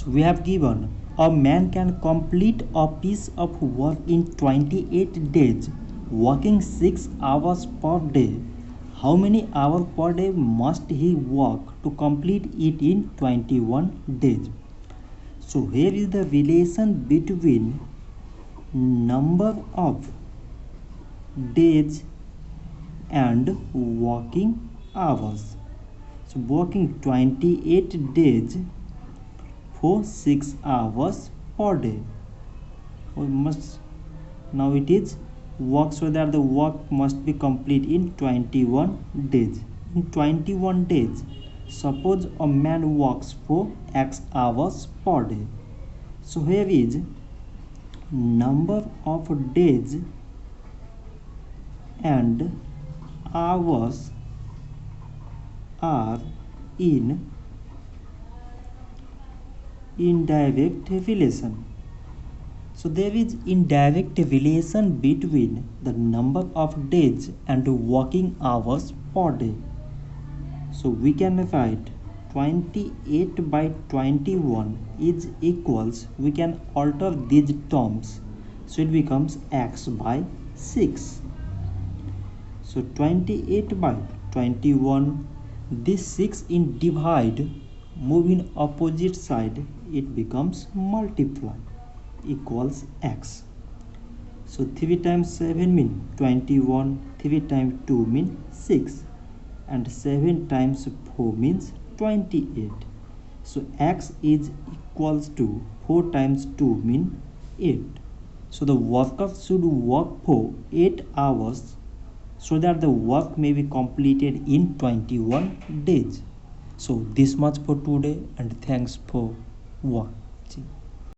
So we have given a man can complete a piece of work in 28 days, working 6 hours per day. How many hours per day must he work to complete it in 21 days? So here is the relation between number of days and working hours. So working 28 days for 6 hours per day. We must now it is work, so that the work must be complete in 21 days. In 21 days, suppose a man works for x hours per day. So here is number of days and hours are in indirect relation. So there is indirect relation between the number of days and working hours per day. So we can write 28 by 21 is equals, we can alter these terms, so it becomes x by 6. So 28 by 21, this 6 in divide, move in opposite side, it becomes multiply, equals x. So 3 times 7 mean 21, 3 times 2 mean 6, and 7 times 4 means 28. So x is equals to 4 times 2 mean 8. So the worker should work for 8 hours so that the work may be completed in 21 days. So this much for today, and thanks for watching.